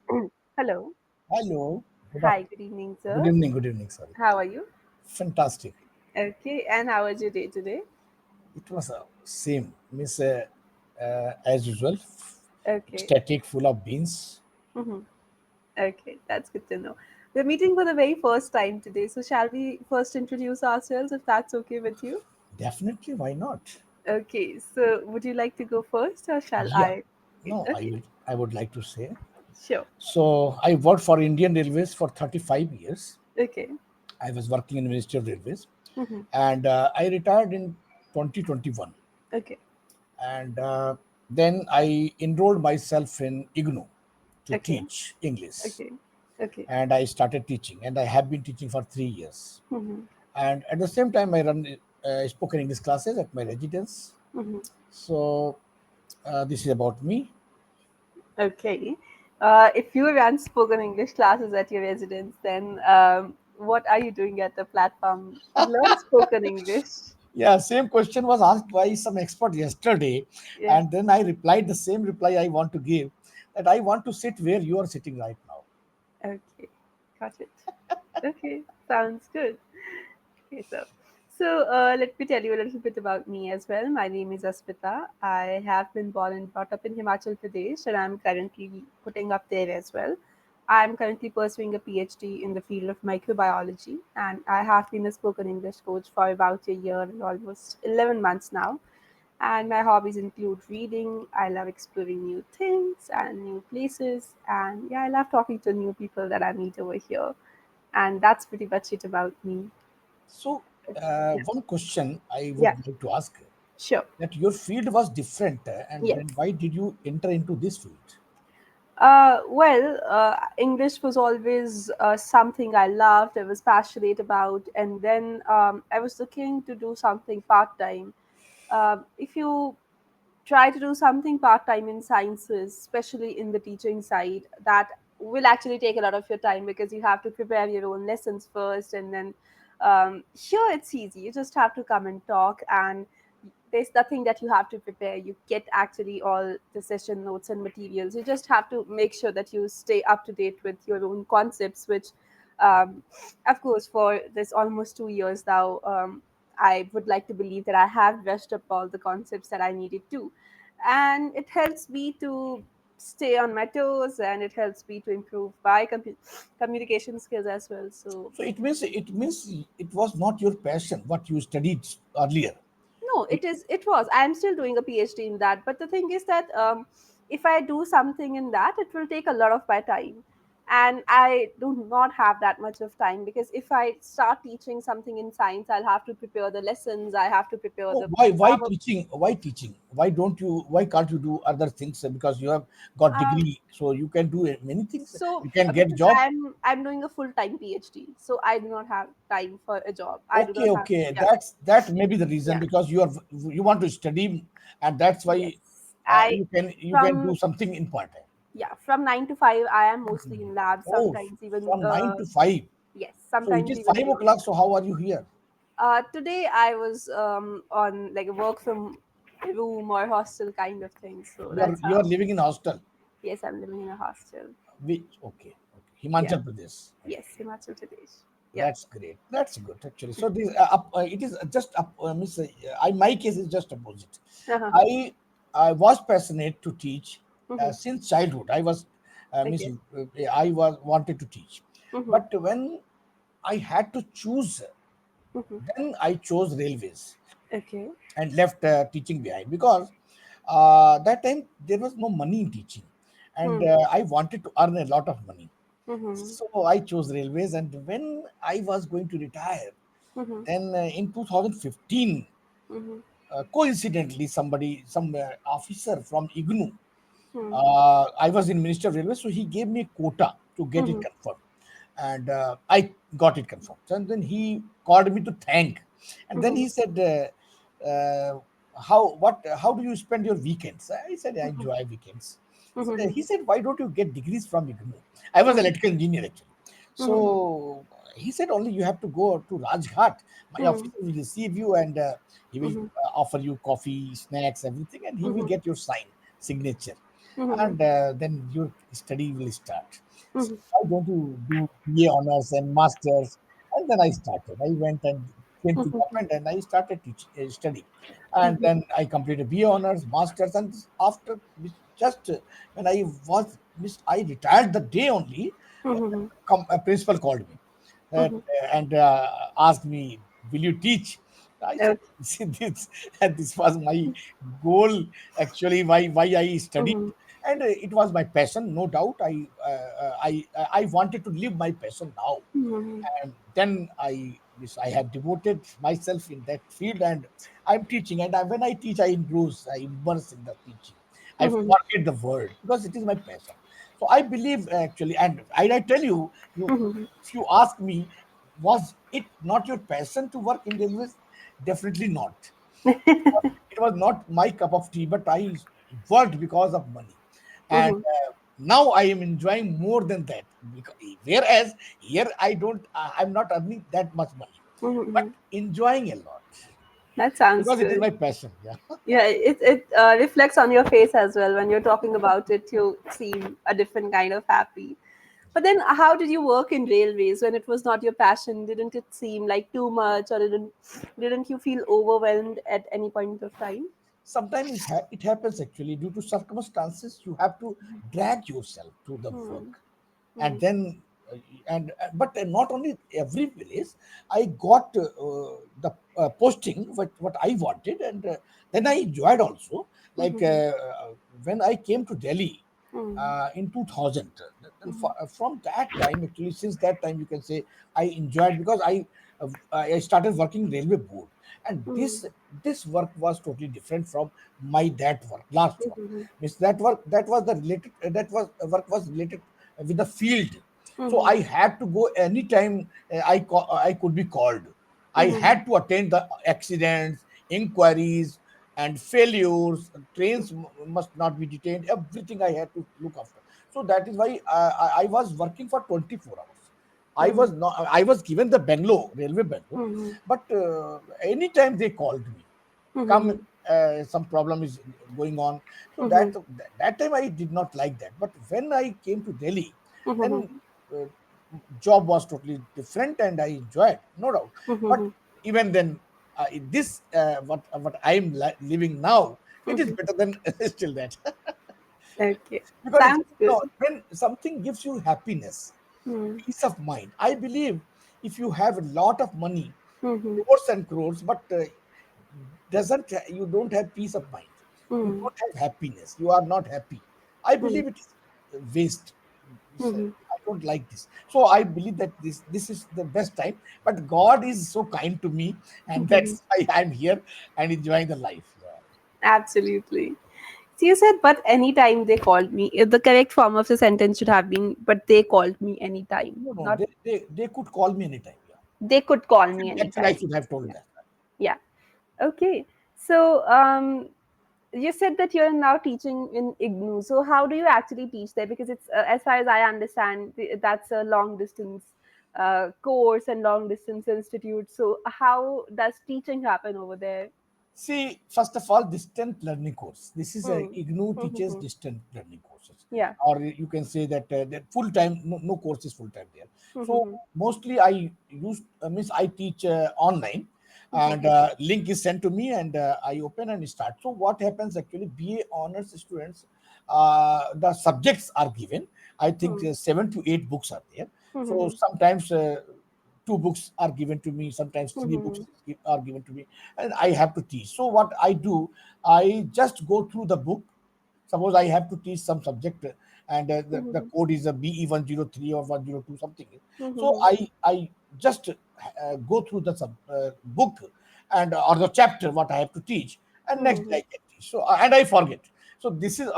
Hello. Hello. Good Hi, afternoon. good evening, Good sir. evening. Good evening. Sorry. How are you? Fantastic. Okay, and how was your day today? It was same. Miss as usual. Okay. Static, full of beans. Mm-hmm. Okay, that's good to know. We're meeting for the very first time today, so shall we first introduce ourselves if that's okay with you? Definitely. Why not? Okay, so would you like to go first or shall Yeah. I? No, I Okay, will. I would like to say. sure. So I worked for Indian Railways for 35 years. Okay. I was working in Ministry of Railways, Mm-hmm. and I retired in 2021. Okay. And then I enrolled myself in IGNU to Okay. teach English. Okay. Okay. And I started teaching, and I have been teaching for 3 years. Mm-hmm. And at the same time, I run spoken English classes at my residence. Mm-hmm. So this is about me. Okay. If you run spoken English classes at your residence, then what are you doing at the platform to learn spoken English? Yeah, same question was asked by some expert yesterday, Yeah. and then I replied the same reply I want to give, that I want to sit where you are sitting right now. Okay. Got it. Okay. Sounds good. Okay. So let me tell you a little bit about me as well. My name is Aspita. I have been born and brought up in Himachal Pradesh, and I'm currently putting up there as well. I'm currently pursuing a PhD in the field of microbiology, and I have been a spoken English coach for about a year and almost 11 months now. And my hobbies include reading. I love exploring new things and new places. And yeah, I love talking to new people that I meet over here. And that's pretty much it about me. So Yeah. one question I Yeah, would like to ask, sure. that your field was different, and Yes. then why did you enter into this field? English was always something I loved, I was passionate about, and then I was looking to do something part time. If you try to do something part time in sciences, especially in the teaching side, that will actually take a lot of your time because you have to prepare your own lessons first, and then here it's easy. You just have to come and talk, and there's nothing that you have to prepare. You get actually all the session notes and materials. You just have to make sure that you stay up to date with your own concepts, which um, of course for this almost 2 years now, I would like to believe that I have brushed up all the concepts that I needed to. And it helps me to stay on my toes, and it helps me to improve my communication skills as well. So, So it means it was not your passion what you studied earlier. no, It, it was. I'm still doing a PhD in that. But the thing is that if I do something in that, it will take a lot of my time. And I do not have that much of time because if I start teaching something in science, I'll have to prepare the lessons, I have to prepare oh, the why grammar. teaching? Why teaching? Why can't you do other things? Because you have got Um, degree, so you can do many things. So, You can get because job. I'm doing a full time PhD, so I do not have time for a job. I do Okay, not have. okay, Yeah, that may be the reason, yeah, because you want to study, and that's why yes. I you can do from something in part time. Yeah, from 9 to 5, I am mostly in labs. Oh, Sometimes even from 9 to 5. yes, So it sometimes is even 5 o'clock. beyond. So how are you here? Today I was on like a work from room or hostel kind of thing. So You are that's you are how. living in hostel. Yes, I'm living in a hostel. Which, okay, okay, Yeah. Himachal Pradesh. Yes, Himachal Pradesh. Yep. That's great. That's good actually. So this it is just miss, I my case is just opposite. Uh-huh. I I was passionate to teach Mm-hmm. since childhood. I was miss Okay. I was wanted to teach, Mm-hmm. but when I had to choose, Mm-hmm. then I chose railways Okay. and left teaching behind, because that time there was no money in teaching, and Hmm. I wanted to earn a lot of money. Mm-hmm. So I chose railways, and when I was going to retire, Mm-hmm. then in 2015, Mm-hmm. coincidentally, some officer from IGNU, Hmm. I was in Minister of Railways, so he gave me a quota to get it Mm-hmm. confirmed, and I got it confirmed. And then he called me to thank, and then Mm-hmm. he said, "How do you spend your weekends?" I said, "I enjoy weekends." Mm-hmm. He said, "Why don't you get degrees from IGNU?" I was Mm-hmm. electrical engineer actually. Mm-hmm. So he said, "Only you have to go to Rajghat. My Mm-hmm. officer will receive you, and he will Mm-hmm. offer you coffee, snacks, everything, and he will Mm-hmm. get your signature." Mhm. and then your study will start. So Mhm. I going to do BA honors and masters, and then I started. I went and came to Mhm. government, and I started study, and then I completed BA honors, masters, and after just when I was I retired the day only, Mhm. a principal called me and, Mhm. asked me, "Will you teach?" I said, Okay. "See, this and this was my goal actually. Why I studied, Mhm. and it was my passion, no doubt. I wanted to live my passion now, Mhm. and then I have devoted myself in that field, and I'm teaching. And when I teach, I immerse, in the teaching. I Mhm. forget the word because it is my passion. So I believe actually, and I tell you, Mhm. if you ask me, was it not your passion to work in railways? Definitely not. It was not my cup of tea, but I worked because of money, and Mhm. now I am enjoying more than that. Because, whereas here I don't, I'm not earning that much money, but Mhm. enjoying a lot That sounds because it is good. my passion. Yeah. Yeah, it reflects on your face as well when you're talking about it. You seem a different kind of happy. But then, how did you work in railways when it was not your passion? Didn't it seem like too much, or didn't you feel overwhelmed at any point of time? Sometimes it happens actually due to circumstances. You have to drag yourself to the Hmm. work, and Hmm. then and but not only every village. I got the posting what I wanted, and then I enjoyed also. Like Hmm. when I came to Delhi Hmm. in 2000, then Hmm. from that time actually, since that time, you can say I enjoyed, because I started working railway board, and Hmm. this work was totally different from my that work, last work. Hmm. Means that work, that was the related, that was work was related with the field. So Hmm. I had to go anytime I could be called. I Hmm. had to attend the accidents, inquiries, and failures. Trains must not be detained. Everything I had to look after. So that is why I was working for 24 hours. I Hmm. was not. I was given the Bangalore railway Bangalore, Hmm. but anytime they called me, come, Hmm. some problem is going on. So Hmm. that time I did not like that, but when I came to Delhi, Hmm. then uh, job was totally different, and I enjoyed, no doubt. But Hmm. even then, this what I'm living now, it is Hmm. better than still that. Okay, Because sounds good. when something gives you happiness, Hmm. peace of mind, I believe, if you have a lot of money, Hmm. crores and crores, but doesn't you don't have peace of mind, you Hmm. don't have happiness, you are not happy, I Hmm. believe it is waste. Hmm. I don't like this, so I believe that this is the best time. But God is so kind to me, and Hmm. that's why I'm here and enjoying the life. Yeah. Absolutely. So you said, but anytime they called me. If the correct form of the sentence should have been, but they called me anytime. No, Not they could call me anytime. Yeah. they could call me Actually, I anytime. should have told Yeah. that. Yeah. Okay. So you said that you're now teaching in IGNU. So how do you actually teach there? Because it's as far as I understand, that's a long distance course and long distance institute. So how does teaching happen over there? See, first of all, distant learning course. This is a Hmm. IGNU teaches Hmm. distant learning courses, Yeah. or you can say that full time. No course is full time there. So Hmm. mostly I use means I teach online, and Hmm. link is sent to me, and I open and start. So what happens actually? BA honors students, the subjects are given. I think Hmm. 7 to 8 books are there. So Hmm. sometimes. Two books are given to me, sometimes three books Hmm. are given to me, and I have to teach. So what I do, I just go through the book. Suppose I have to teach some subject, and the Hmm. code is a BE103 or 102 something. So Hmm. I just go through the book, and or the chapter what I have to teach, and next day Hmm. I can teach. So and I forget. So this is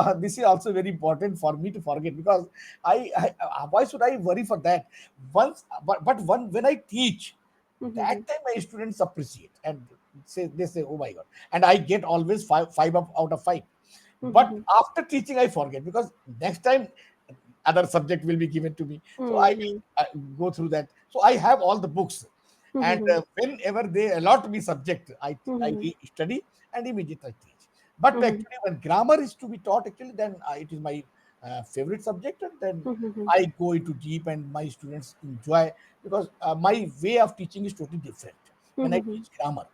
also very important for me to forget, because why should I worry for that? When I teach, that Hmm. time my students appreciate and say, oh my god, and I get always out of 5. But Hmm. after teaching I forget, because next time other subject will be given to me, so I will Hmm. go through that. So I have all the books, and Hmm. whenever they allot me subject, I Hmm. study and immediately I teach. But Mhm. actually, when grammar is to be taught, actually, then it is my favorite subject, and then Mhm. I go into deep, and my students enjoy, because my way of teaching is totally different when I Mhm. teach grammar.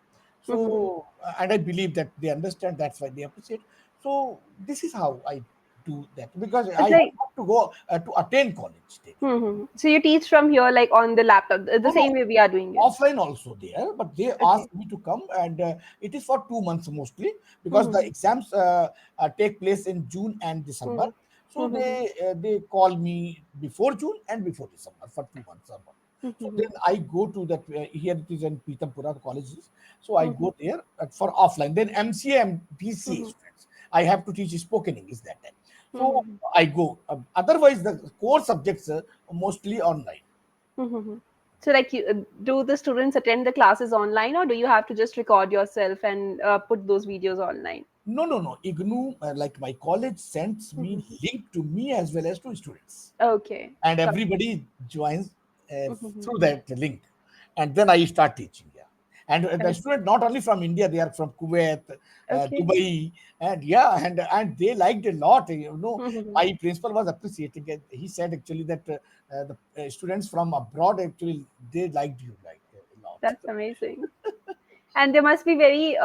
Mhm. So, and I believe that they understand. That's why they appreciate. So, this is how I do that, because I It's have like, not to go to attend college daily. so you teach from here, like on the laptop, the No, no, same way we are doing it. offline also there, but they Okay. asked me to come, and it is for 2 months mostly, because the Mhm. exams take place in June and December. Mhm. So Mhm. they call me before June and before December for 2 months or more. So then Mhm. I go to that, here it is in Pitampura the colleges. So I Mhm. go there for offline. Then MCA and BCA Mhm. students, I have to teach spoken English that time. So Mhm. I go. Otherwise, the core subjects mostly online. Mhm. So, like, do the students attend the classes online, or do you have to just record yourself and put those videos online? No, no, no. IGNU, like my college, sends me Mhm. link to me as well as to students, Okay. and Got it. everybody joins Mhm. through that link, and then I start teaching. Yeah, and the Okay. student not only from India, they are from Kuwait, Okay. Dubai, and yeah, and they liked a lot. Mhm. My principal was appreciating it. He said actually that the students from abroad actually they liked you like a lot. That's amazing. And there must be very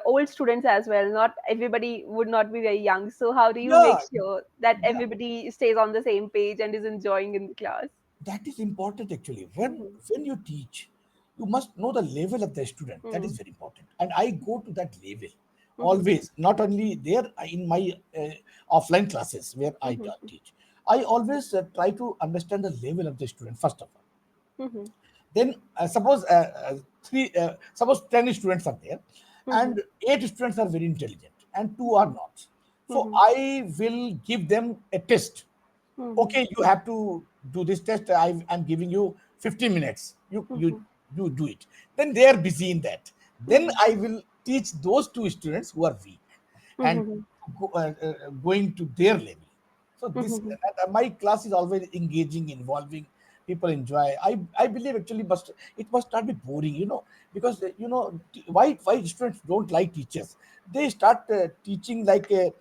old students as well. Not everybody would not be very young. So how do you make Yeah, sure that yeah. everybody stays on the same page and is enjoying in the class? That is important actually. when Mhm. when you teach, you must know the level of the student. That is Mhm. very important, and I go to that level Mhm. always, not only there in my offline classes where I Mhm. teach. I always try to understand the level of the student first of all. Mhm. Then suppose 10 students are there, Mhm. and 8 students are very intelligent and 2 are not. So Mhm. I will give them a test. Mhm. Okay, you have to do this test. I'm giving you 15 minutes. Mhm. You do it. Then they are busy in that. Then Mhm. I will teach those 2 students who are weak, and Mhm. going to their level. So this, Mhm. my class is always engaging, involving. People enjoy. I believe actually it must not be boring, because why students don't like teachers. They start teaching like a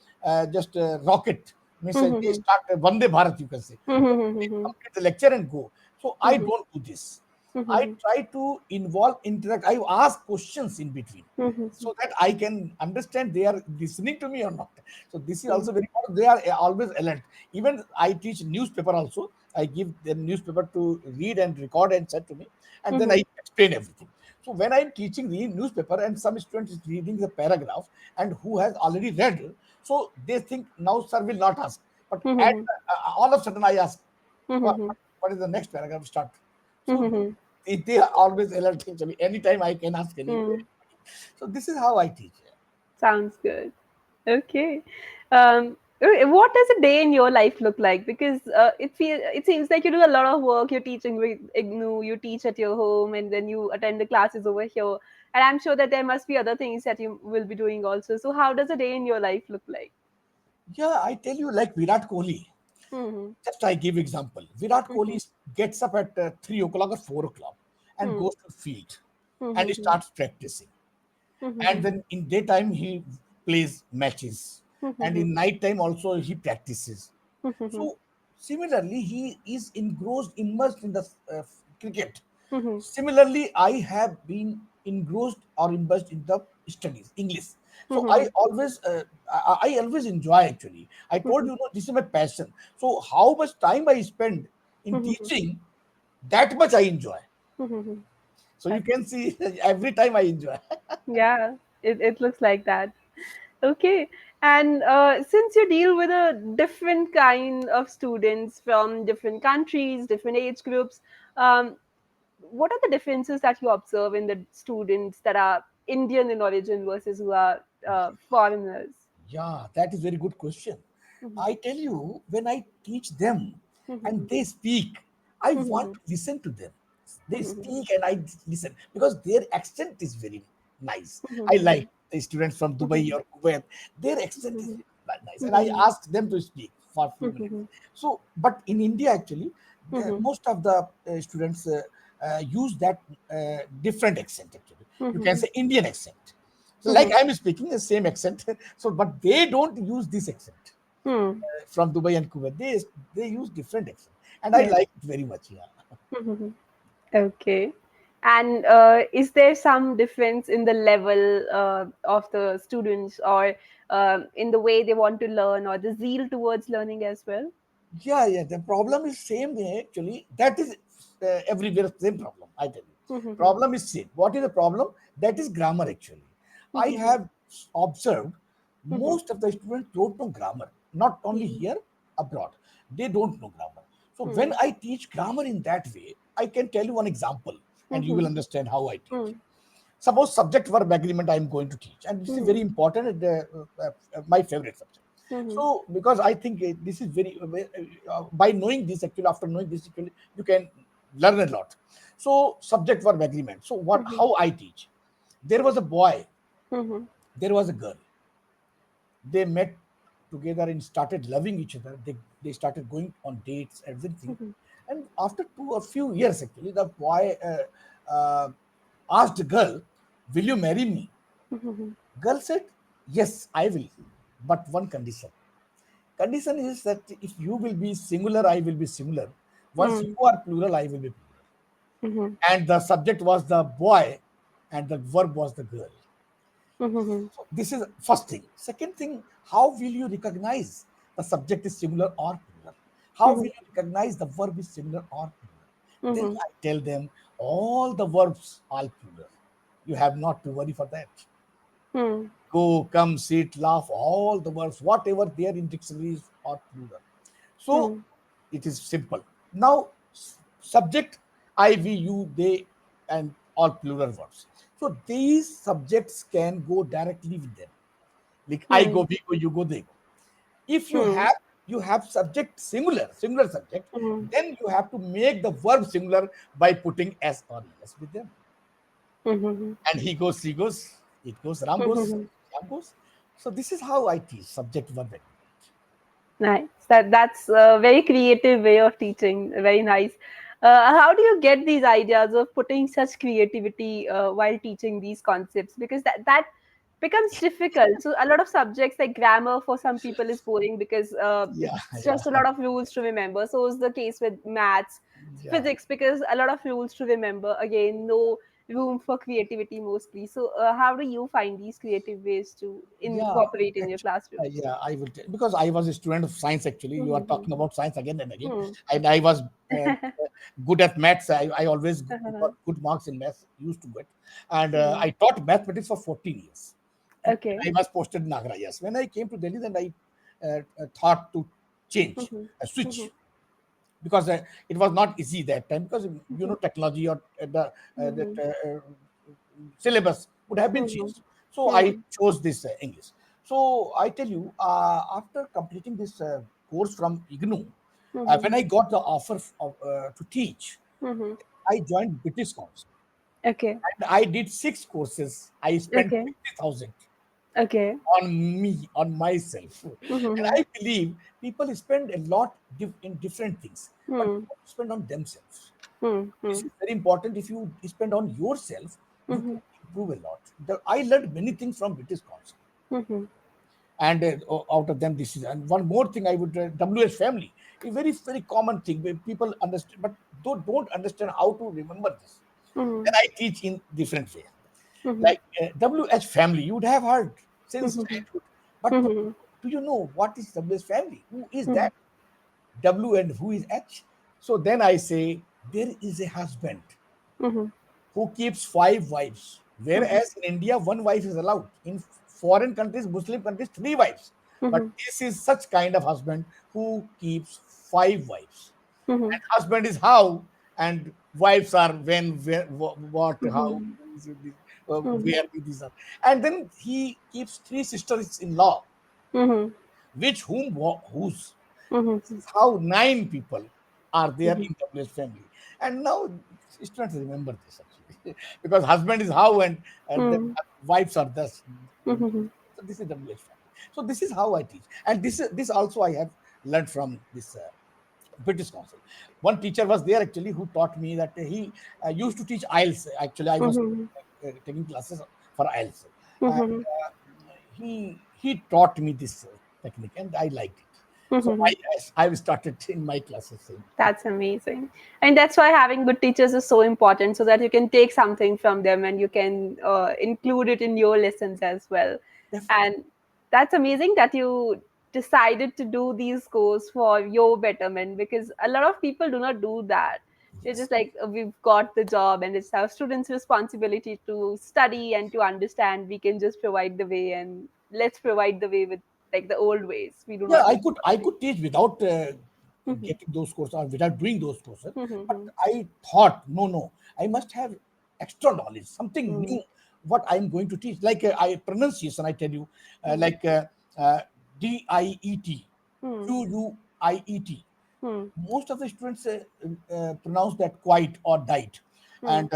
just a rocket. Means they Mhm. start Vande Bharat, you can say. They Mhm. complete the lecture and go. So I Mhm. don't do this. I Mhm. try to involve, interact. I ask questions in between, Mhm. so that I can understand they are listening to me or not. So this is also Mhm. very important. They are always alert. Even I teach newspaper also. I give them newspaper to read and record and send to me, and then I Mhm. explain everything. So when I'm teaching the newspaper and some student is reading the paragraph and who has already read, so they think now sir will not ask. But Mhm. all of a sudden I ask, what, Mhm. what is the next paragraph start? So Mhm. they are always alerting to me. Anytime I can ask anywhere. Mhm. So this is how I teach. Sounds good. Okay. What does a day in your life look like? Because it seems like you do a lot of work. You're teaching with IGNU, you teach at your home, and then you attend the classes over here. And I'm sure that there must be other things that you will be doing also. So how does a day in your life look like? Yeah, I tell you, like Virat Kohli. Hmm. Just I give example. Virat Hmm. Kohli gets up at 3 o'clock or 4 o'clock and Hmm. goes to field and he Hmm. starts practicing. And Hmm. then in daytime he plays matches, and Hmm. in night time also he practices. Hmm. So similarly, he is engrossed, immersed in the cricket. Hmm. Similarly, I have been engrossed or immersed in the studies, English. So I Hmm. always, I always enjoy actually. I told Hmm. you, this is my passion. So how much time I spend in Hmm. teaching, that much I enjoy. Hmm. So you can see every time I enjoy. Yeah, it looks like that. Okay. And since you deal with a different kind of students from different countries, different age groups, um, what are the differences that you observe in the students that are Indian in origin versus who are foreigners? Yeah, that is very good question. Mhm. I tell you, when I teach them and Mhm. they speak, I want Mhm. to listen to them. They Mhm. speak and I listen, because their accent is very nice. I Mhm. like the students from Dubai Mhm. or Kuwait. Their accent is Mhm. very nice, and I Mhm. ask them to speak for a few minutes. Mhm. So, but in India, actually, Mhm. most of the students use that different accent. Actually, you can Mhm. say Indian accent. So like I'm speaking the same accent. So but they don't use this accent Hmm. from Dubai and Kuwait. They use different accent, and I Yeah. like it very much. Yeah. Okay. And is there some difference in the level of the students, or in the way they want to learn, or the zeal towards learning as well? Yeah, yeah. The problem is same there actually. That is everywhere same problem. I tell you, problem is same. What is the problem? That is grammar actually. I have observed most of the students don't know grammar. Not only here, abroad, they don't know grammar. So when I teach grammar in that way, I can tell you one example, and you will understand how I teach. Suppose subject verb agreement I am going to teach, and this is very important. My favorite subject. So because I think this is very by knowing this actually, after knowing this actually, you can learn a lot. So subject verb agreement. So what how I teach? There was a boy, there was a girl. They met together and started loving each other. They started going on dates, everything. And after two or few years actually, the boy asked the girl, will you marry me? Girl said, yes, I will, but one condition. Condition is that if you will be singular, I will be singular. Once you are plural, I will be plural. And the subject was the boy, and the verb was the girl. So this is first thing. Second thing, how will you recognize the subject is singular or plural? How will you recognize the verb is singular or plural? Then I tell them all the verbs are plural. You have not to worry for that. Go, come, sit, laugh, all the verbs, whatever there in dictionaries are plural. So it is simple. Now, subject, I, we, you, they, and all plural verbs. So these subjects can go directly with them. Like I go, we go, you go, they go. If you have subject singular subject, then you have to make the verb singular by putting s or es with them. And he goes, she goes, it goes, Ram goes, Ram goes. So this is how I teach subject verb agreement. Nice. That's a very creative way of teaching. Very nice. How do you get these ideas of putting such creativity while teaching these concepts? Because that becomes difficult. So a lot of subjects like grammar for some people is boring because Yeah, it's yeah, just a lot of rules to remember. So is the case with maths, yeah, physics, because a lot of rules to remember. Again, no room for creativity mostly. So how do you find these creative ways to yeah. incorporate in your Actually, classroom? yeah, I will tell because I was a student of science. Actually, you are Hmm. talking about science again and again, Hmm. and I was good at maths. I always got Uh-huh. good marks in maths. Used to get, and Hmm. I taught mathematics for 14 years. And Okay. I was posted in Agra. Yes, when I came to Delhi, then I thought to change, Mhm. switch Mhm. because it was not easy that time because Mhm. technology or that Mhm. syllabus would have been Mhm. changed. So I Mhm. chose this English. So I tell you, after completing this course from IGNU, Mhm. when I got the offer to teach, Mhm. I joined British Council Okay. and I did 6 courses. I spent Okay. 50,000 Okay. on me, on myself. And Mhm. I believe people spend a lot in different things, but Mhm. don't spend on themselves. This Mhm. is very important. If you spend on yourself, you can Mhm. improve a lot. I learned many things from British Council. Mhm. And out of them, this is, and one more thing I would, WH family, a very, very common thing where people understand, but don't understand how to remember this. Then Mhm. I teach in different way. Mhm. Like WH family, you would have heard since Mhm. childhood. But Mhm. do you know what is WH family? Who is Mhm. that? W and who is H? So then I say there is a husband Mhm. who keeps 5 wives, Mhm. whereas in India one wife is allowed. In foreign countries, Muslim countries, 3 wives. But Mhm. this is such kind of husband who keeps 5 wives. Mhm. And husband is how, and wives are when, where, what, how, Mhm. Mhm. where these are. And then he keeps 3 sisters-in-law, Mhm. which whom whose. This Mhm. is how 9 people are there Mhm. in WS family. And now students remember this actually, because husband is how, and the Mhm. wives are thus. Mhm. So this is WH family. So this is how I teach, and this also I have learned from this British Council. One teacher was there actually who taught me that he used to teach IELTS. Actually, I was Mhm. taking classes for IELTS. and Mhm. he taught me this technique, and I liked it. So Mhm. I started in my classes saying That's amazing. And that's why having good teachers is so important so that you can take something from them and you can include it in your lessons as well. definitely. And that's amazing that you decided to do these courses for your betterment, because a lot of people do not do that. They're Yes. just like, we've got the job and it's our students' responsibility to study and to understand. We can just provide the way, and let's provide the way with like the old ways. We do Yeah, not need to I study. could teach without Mhm. getting those courses or without doing those courses. But Mhm. I thought, no, I must have extra knowledge, something new. Mhm. What I'm going to teach, like I pronunciation, I tell you, Mhm. like DIET, Mhm. QUIET. Hmm. Most of the students pronounce that quite or diet, Hmm. and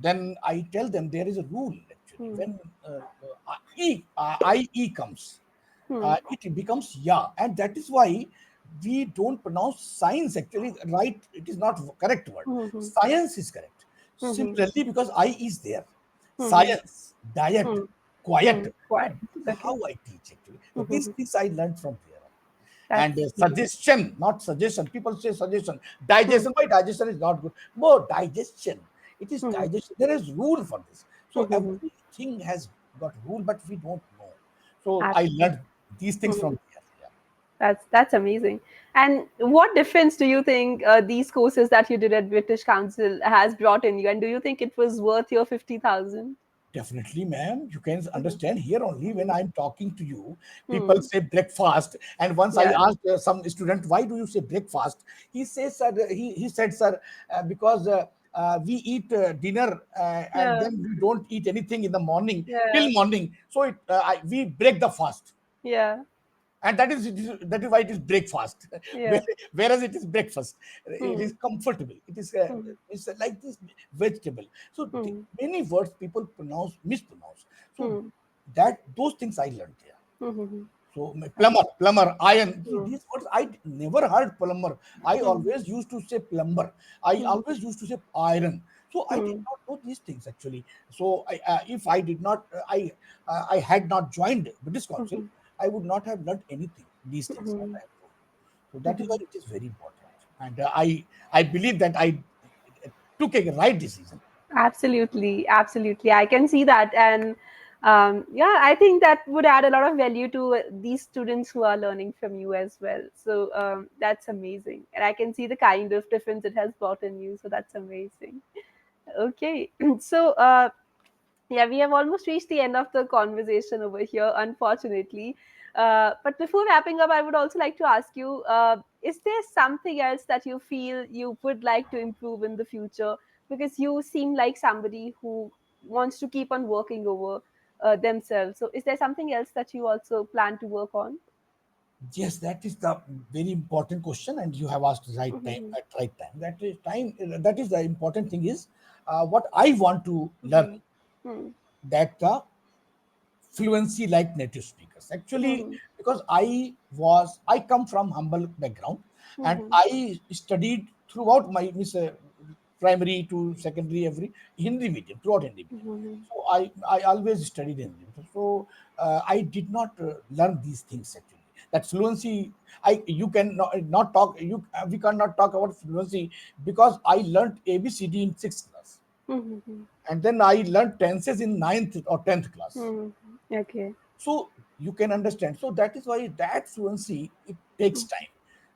then I tell them there is a rule actually. Hmm. When IE comes, Hmm. it becomes yeah, and that is why we don't pronounce science actually right. It is not correct word. Hmm. Science is correct. Hmm. Similarly, because I is there, Hmm. science, diet, Hmm. Hmm. quiet. So Quiet. this is Okay. how I teach actually. So these Hmm. things I learned from there. And That's amazing. suggestion, not suggestion. People say suggestion. Digestion, why digestion is not good? More digestion. It is Hmm. digestion. There is rule for this. So Hmm. everything has got rule, but we don't know. So I Absolutely. learned these things Hmm. from there. Yeah. That's amazing. And what difference do you think these courses that you did at British Council has brought in you? And do you think it was worth your 50,000? Definitely, ma'am. You can Mhm. understand here only when Mhm. I'm talking to you. People Hmm. say breakfast, and once I Yeah. asked some student, "Why do you say breakfast?" He says, "Sir," he said, "Sir, because we eat dinner and Yeah. then we don't eat anything in the morning till Yeah. morning. So we break the fast." Yeah. And that is why it is breakfast. Yeah. Whereas it is breakfast, it Hmm. is comfortable, it is Hmm. it's like this vegetable. So Hmm. many words people mispronounce. So Hmm. that those things I learned there. Hmm. So That's. plumber, iron, Hmm. these words I never heard plumber. I Hmm. always used to say plumber. I Hmm. always used to say iron. So I did Hmm. not know these things actually. So if I did not I had not joined British Council, Hmm. I would not have learned anything, these things what Hmm. I have told. So that is why Hmm. it is very important. And I believe that I took a right decision. Absolutely, absolutely. I can see that, and yeah, I think that would add a lot of value to these students who are learning from you as well. So that's amazing, and I can see the kind of difference it has brought in you. So that's amazing. Okay, so yeah, we have almost reached the end of the conversation over here, unfortunately. But before wrapping up, I would also like to ask you, is there something else that you feel you would like to improve in the future? Because you seem like somebody who wants to keep on working over themselves. So, is there something else that you also plan to work on? Yes, that is the very important question, and you have asked right time Mm-hmm. at right time. That is time. That is the important thing is what I want to learn, Mm-hmm. Mm-hmm. that the fluency like native speakers. Actually, Mm-hmm. because I come from humble background, and Mm-hmm. I studied throughout my primary to secondary every Hindi medium throughout Hindi medium. Mm-hmm. So I always studied Hindi. So I did not learn these things actually. That fluency, I you can not talk you we cannot talk about fluency because I learned ABCD in sixth class, Mm-hmm. and then I learned tenses in ninth or tenth class. Mm-hmm. Okay. So you can understand. So that is why that fluency it takes time.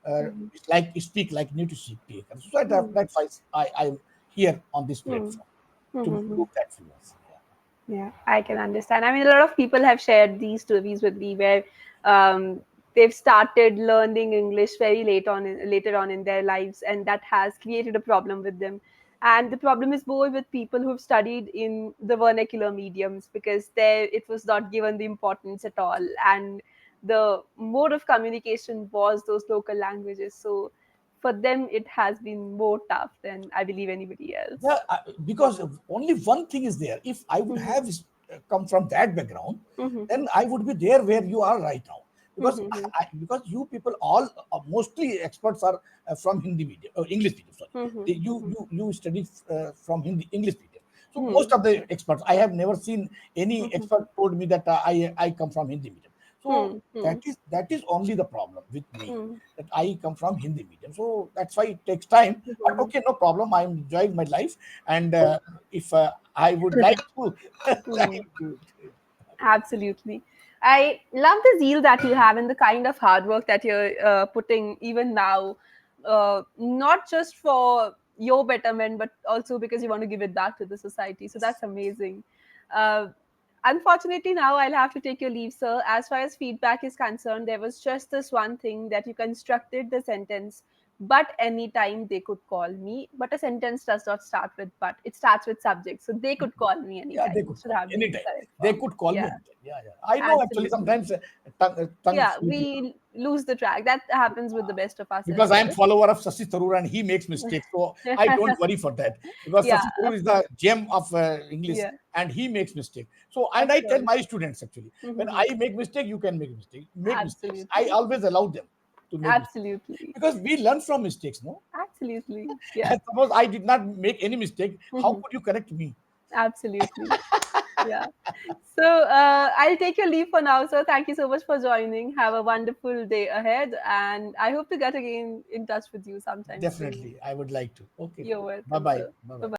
Mm-hmm. It's like you speak like native speaker. So Mm-hmm. that's why I'm here on this Mm-hmm. platform to Mm-hmm. improve that fluency. Yeah. Yeah, I can understand. I mean, a lot of people have shared these stories with me where um, they've started learning English very later on in their lives, and that has created a problem with them. And the problem is more with people who've studied in the vernacular mediums, because there it was not given the importance at all, and the mode of communication was those local languages. So for them, it has been more tough than I believe anybody Yeah, else. because only one thing is there. If I would Hmm. have come from that background, Hmm. then I would be there where you are right now. Because Hmm. because you people all mostly experts are from Hindi medium, English medium. Sorry, Hmm. you study from Hindi English medium. So Hmm. most of the experts, I have never seen any Hmm. expert told me that I come from Hindi medium. So Hmm. Hmm. that is only the problem with me, Hmm. that I come from Hindi medium. So that's why it takes time. But Hmm. okay, no problem. I'm enjoying my life, and if I would like to, I Hmm. do it. Absolutely. I love the zeal that you have and the kind of hard work that you're putting even now, not just for your betterment, but also because you want to give it back to the society. So that's amazing. Uh, Unfortunately, now I'll have to take your leave, sir. As far as feedback is concerned, there was just this one thing that you constructed the sentence, but anytime they could call me. But a sentence does not start with but, it starts with subject. So they could call me Yeah, they anytime. could Should call me have been the anytime. correct They form. could call me Yeah, anytime. Yeah, yeah. I know actually absolutely. sometimes tongue Yeah, slip, we lose the track. That happens with the best of us because as I am well. follower of Sashi Tharoor and he makes mistakes. So I don't worry for that, because Yeah, Sashi Tharoor of is the course. gem of English, Yeah, and he makes mistake. So, and of I tell course. my students actually, when Mhm. I make mistake, you can make mistake, make mistakes. I Absolutely. always allow them to make mistakes, Absolutely. because we learn from mistakes, no? Absolutely. Yeah. And suppose I did not make any mistake, how Mhm. could you correct me? Absolutely. Yeah. So I'll take your leave for now, sir. Thank you so much for joining. Have a wonderful day ahead. And I hope to get again in touch with you sometime soon. Definitely, I would like to. Okay, You're bye welcome, bye, sir. bye Bye bye. bye.